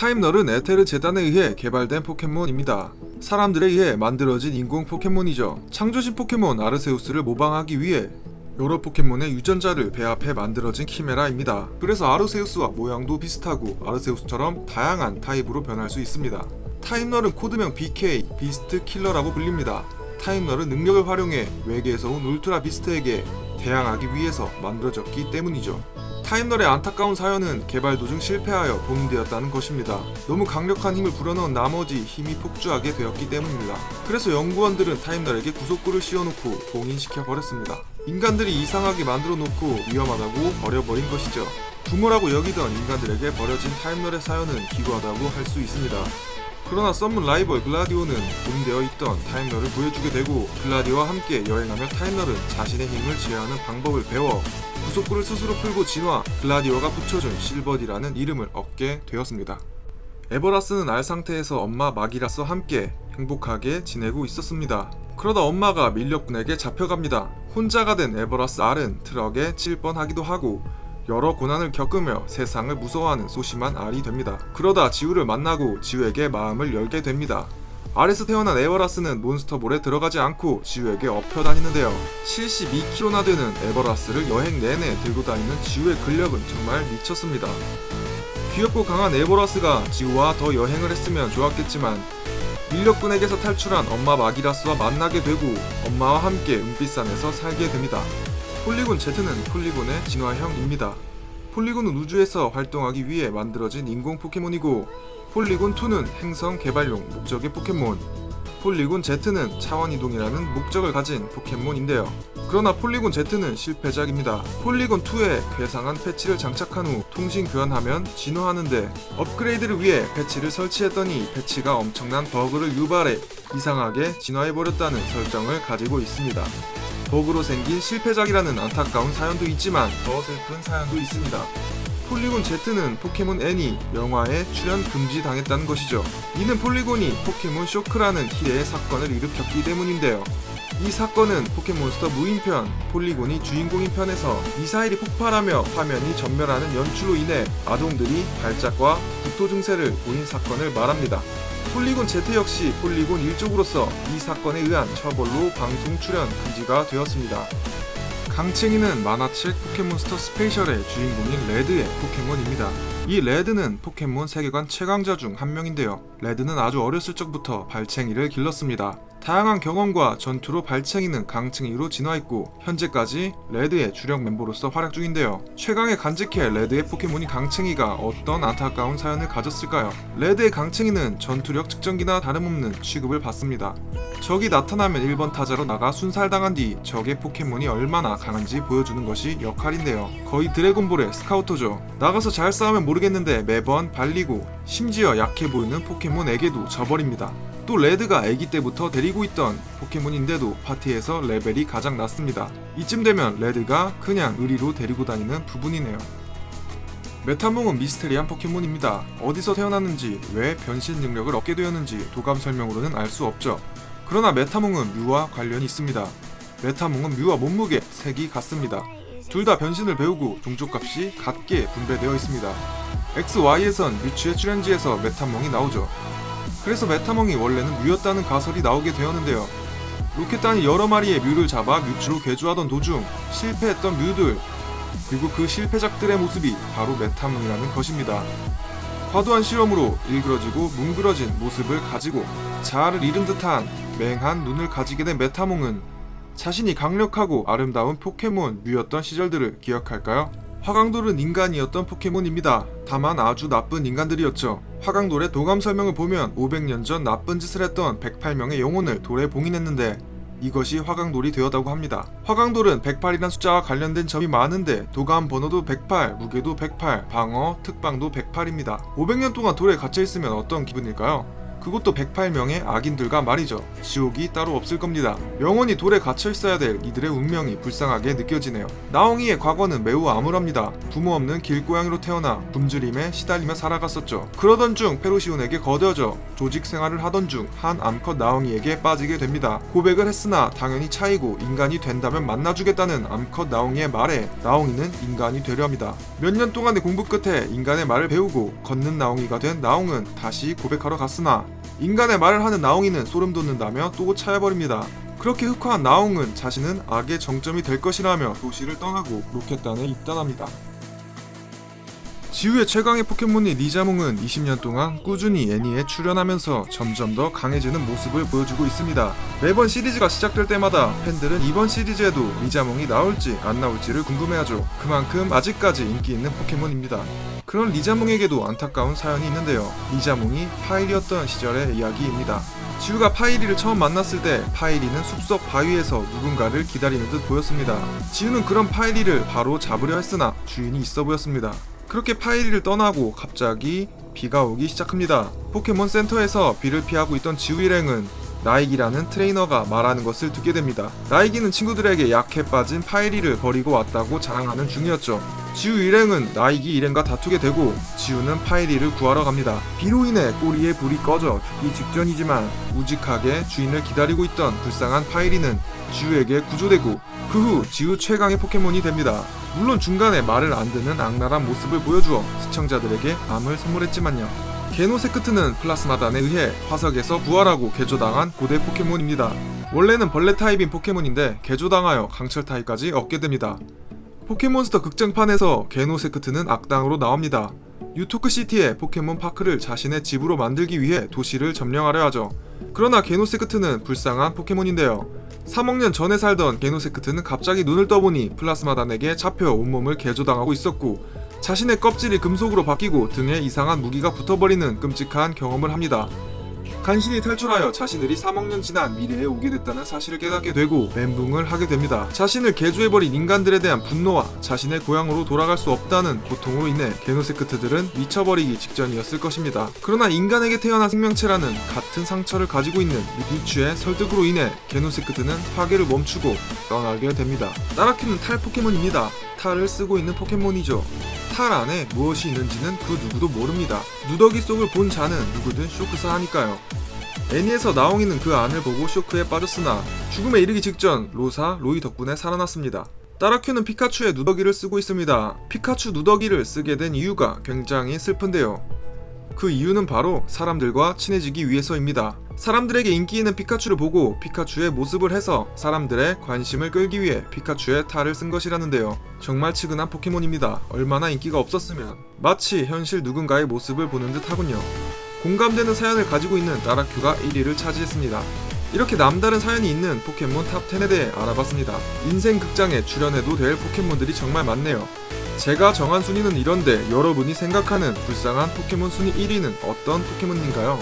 타임널은 에테르 재단에 의해 개발된 포켓몬입니다. 사람들에 의해 만들어진 인공 포켓몬이죠. 창조신 포켓몬 아르세우스를 모방하기 위해 여러 포켓몬의 유전자를 배합해 만들어진 키메라입니다. 그래서 아르세우스와 모양도 비슷하고 아르세우스처럼 다양한 타입으로 변할 수 있습니다. 타임널은 코드명 BK, 비스트 킬러라고 불립니다. 타임널은 능력을 활용해 외계에서 온 울트라 비스트에게 대항하기 위해서 만들어졌기 때문이죠. 타임널의 안타까운 사연은 개발 도중 실패하여 봉인되었다는 것입니다. 너무 강력한 힘을 불어넣은 나머지 힘이 폭주하게 되었기 때문입니다. 그래서 연구원들은 타임널에게 구속구를 씌워놓고 봉인시켜 버렸습니다. 인간들이 이상하게 만들어 놓고 위험하다고 버려버린 것이죠. 부모라고 여기던 인간들에게 버려진 타임널의 사연은 기구하다고 할 수 있습니다. 그러나 썸문 라이벌 글라디오는 봉인되어 있던 타임널을 보여주게 되고 글라디오와 함께 여행하며 타임널은 자신의 힘을 제어하는 방법을 배워 구속구를 스스로 풀고 진화, 글라디오가 붙여준 실버디라는 이름을 얻게 되었습니다. 에버라스는 알 상태에서 엄마 마기라스와 함께 행복하게 지내고 있었습니다. 그러다 엄마가 밀렵군에게 잡혀갑니다. 혼자가 된 에버라스 알은 트럭에 칠 뻔하기도 하고 여러 고난을 겪으며 세상을 무서워하는 소심한 알이 됩니다. 그러다 지우를 만나고 지우에게 마음을 열게 됩니다. 알에서 태어난 에버라스는 몬스터볼에 들어가지 않고 지우에게 업혀 다니는데요. 72kg나 되는 에버라스를 여행 내내 들고 다니는 지우의 근력은 정말 미쳤습니다. 귀엽고 강한 에버라스가 지우와 더 여행을 했으면 좋았겠지만 밀렵군에게서 탈출한 엄마 마기라스와 만나게 되고 엄마와 함께 은빛산에서 살게 됩니다. 폴리곤 Z는 폴리곤의 진화형입니다. 폴리곤은 우주에서 활동하기 위해 만들어진 인공 포켓몬이고 폴리곤 2는 행성 개발용 목적의 포켓몬, 폴리곤 Z는 차원이동이라는 목적을 가진 포켓몬인데요. 그러나 폴리곤 Z는 실패작입니다. 폴리곤 2에 괴상한 패치를 장착한 후 통신 교환하면 진화하는데 업그레이드를 위해 패치를 설치했더니 패치가 엄청난 버그를 유발해 이상하게 진화해버렸다는 설정을 가지고 있습니다. 버그로 생긴 실패작이라는 안타까운 사연도 있지만 더 슬픈 사연도 있습니다. 폴리곤 Z는 포켓몬 N이 영화에 출연 금지당했다는 것이죠. 이는 폴리곤이 포켓몬 쇼크라는 희대의 사건을 일으켰기 때문인데요. 이 사건은 포켓몬스터 무인편 폴리곤이 주인공인 편에서 미사일이 폭발하며 화면이 전멸하는 연출로 인해 아동들이 발작과 구토 증세를 보인 사건을 말합니다. 폴리곤 Z 역시 폴리곤 일족으로서 이 사건에 의한 처벌로 방송 출연 금지가 되었습니다. 강챙이는 만화책 포켓몬스터 스페셜의 주인공인 레드의 포켓몬입니다. 이 레드는 포켓몬 세계관 최강자 중 한 명인데요. 레드는 아주 어렸을 적부터 발챙이를 길렀습니다. 다양한 경험과 전투로 발챙이는 강챙이로 진화했고 현재까지 레드의 주력 멤버로서 활약 중인데요. 최강에 간직해 레드의 포켓몬이 강챙이가 어떤 안타까운 사연을 가졌을까요? 레드의 강챙이는 전투력 측정기나 다름없는 취급을 받습니다. 적이 나타나면 1번 타자로 나가 순살당한 뒤 적의 포켓몬이 얼마나 강한지 보여주는 것이 역할인데요. 거의 드래곤볼의 스카우터죠. 나가서 잘 싸우면 모르겠는데 매번 발리고 심지어 약해 보이는 포켓몬에게도 져버립니다. 또 레드가 아기 때부터 데리고 있던 포켓몬인데도 파티에서 레벨이 가장 낮습니다. 이쯤 되면 레드가 그냥 의리로 데리고 다니는 부분이네요. 메타몽은 미스테리한 포켓몬입니다. 어디서 태어났는지 왜 변신 능력을 얻게 되었는지 도감 설명으로는 알 수 없죠. 그러나 메타몽은 뮤와 관련이 있습니다. 메타몽은 뮤와 몸무게, 색이 같습니다. 둘 다 변신을 배우고 종족값이 같게 분배되어 있습니다. XY에선 뮤츠의 출연지에서 메타몽이 나오죠. 그래서 메타몽이 원래는 뮤였다는 가설이 나오게 되었는데요. 로켓단이 여러 마리의 뮤를 잡아 뮤츠로 개조하던 도중 실패했던 뮤들, 그리고 그 실패작들의 모습이 바로 메타몽이라는 것입니다. 과도한 실험으로 일그러지고 뭉그러진 모습을 가지고 자아를 잃은 듯한 맹한 눈을 가지게 된 메타몽은 자신이 강력하고 아름다운 포켓몬 뮤였던 시절들을 기억할까요? 화강돌은 인간이었던 포켓몬입니다. 다만 아주 나쁜 인간들이었죠. 화강돌의 도감 설명을 보면 500년 전 나쁜 짓을 했던 108명의 영혼을 돌에 봉인했는데 이것이 화강돌이 되었다고 합니다. 화강돌은 108이란 숫자와 관련된 점이 많은데 도감 번호도 108, 무게도 108, 방어, 특방도 108입니다. 500년 동안 돌에 갇혀있으면 어떤 기분일까요? 그것도 108명의 악인들과 말이죠. 지옥이 따로 없을 겁니다. 영원히 돌에 갇혀 있어야 될 이들의 운명이 불쌍하게 느껴지네요. 나옹이의 과거는 매우 암울합니다. 부모 없는 길고양이로 태어나 굶주림에 시달리며 살아갔었죠. 그러던 중 페루시온에게 거두어져 조직 생활을 하던 중 한 암컷 나옹이에게 빠지게 됩니다. 고백을 했으나 당연히 차이고 인간이 된다면 만나주겠다는 암컷 나옹이의 말에 나옹이는 인간이 되려 합니다. 몇 년 동안의 공부 끝에 인간의 말을 배우고 걷는 나옹이가 된 나옹은 다시 고백하러 갔으나 인간의 말을 하는 나옹이는 소름 돋는다며 또 차여버립니다. 그렇게 흑화한 나옹은 자신은 악의 정점이 될 것이라며 도시를 떠나고 로켓단에 입단합니다. 지우의 최강의 포켓몬인 리자몽은 20년 동안 꾸준히 애니에 출연하면서 점점 더 강해지는 모습을 보여주고 있습니다. 매번 시리즈가 시작될 때마다 팬들은 이번 시리즈에도 리자몽이 나올지 안 나올지를 궁금해하죠. 그만큼 아직까지 인기 있는 포켓몬입니다. 그런 리자몽에게도 안타까운 사연이 있는데요. 리자몽이 파이리였던 시절의 이야기입니다. 지우가 파이리를 처음 만났을 때 파이리는 숲속 바위에서 누군가를 기다리는 듯 보였습니다. 지우는 그런 파이리를 바로 잡으려 했으나 주인이 있어 보였습니다. 그렇게 파이리를 떠나고 갑자기 비가 오기 시작합니다. 포켓몬 센터에서 비를 피하고 있던 지우 일행은 나이기라는 트레이너가 말하는 것을 듣게 됩니다. 나이기는 친구들에게 약해 빠진 파이리를 버리고 왔다고 자랑하는 중이었죠. 지우 일행은 나이기 일행과 다투게 되고 지우는 파이리를 구하러 갑니다. 비로 인해 꼬리에 불이 꺼져 죽기 직전이지만 우직하게 주인을 기다리고 있던 불쌍한 파이리는 지우에게 구조되고 그 후 지우 최강의 포켓몬이 됩니다. 물론 중간에 말을 안 듣는 악랄한 모습을 보여주어 시청자들에게 암을 선물했지만요. 게노세크트는 플라스마단에 의해 화석에서 부활하고 개조당한 고대 포켓몬입니다. 원래는 벌레 타입인 포켓몬인데 개조당하여 강철 타입까지 얻게 됩니다. 포켓몬스터 극장판에서 게노세크트는 악당으로 나옵니다. 뉴토크시티의 포켓몬 파크를 자신의 집으로 만들기 위해 도시를 점령하려 하죠. 그러나 게노세크트는 불쌍한 포켓몬인데요. 3억 년 전에 살던 게노세크트는 갑자기 눈을 떠보니 플라스마단에게 잡혀 온몸을 개조당하고 있었고 자신의 껍질이 금속으로 바뀌고 등에 이상한 무기가 붙어버리는 끔찍한 경험을 합니다. 간신히 탈출하여 자신들이 3억 년 지난 미래에 오게 됐다는 사실을 깨닫게 되고 멘붕을 하게 됩니다. 자신을 개조해버린 인간들에 대한 분노와 자신의 고향으로 돌아갈 수 없다는 고통으로 인해 게노세크트들은 미쳐버리기 직전이었을 것입니다. 그러나 인간에게 태어난 생명체라는 같은 상처를 가지고 있는 유추의 설득으로 인해 게노세크트는 파괴를 멈추고 떠나게 됩니다. 따라큐는 탈 포켓몬입니다. 탈을 쓰고 있는 포켓몬이죠. 탈 안에 무엇이 있는지는 그 누구도 모릅니다. 누더기 속을 본 자는 누구든 쇼크사 하니까요. 애니에서 나옹이는 그 안을 보고 쇼크에 빠졌으나 죽음에 이르기 직전 로사, 로이 덕분에 살아났습니다. 따라큐는 피카츄의 누더기를 쓰고 있습니다. 피카츄 누더기를 쓰게 된 이유가 굉장히 슬픈데요. 그 이유는 바로 사람들과 친해지기 위해서입니다. 사람들에게 인기 있는 피카츄를 보고 피카츄의 모습을 해서 사람들의 관심을 끌기 위해 피카츄의 탈을 쓴 것이라는데요. 정말 치근한 포켓몬입니다. 얼마나 인기가 없었으면. 마치 현실 누군가의 모습을 보는 듯 하군요. 공감되는 사연을 가지고 있는 따라큐가 1위를 차지했습니다. 이렇게 남다른 사연이 있는 포켓몬 탑10에 대해 알아봤습니다. 인생 극장에 출연해도 될 포켓몬들이 정말 많네요. 제가 정한 순위는 이런데 여러분이 생각하는 불쌍한 포켓몬 순위 1위는 어떤 포켓몬인가요?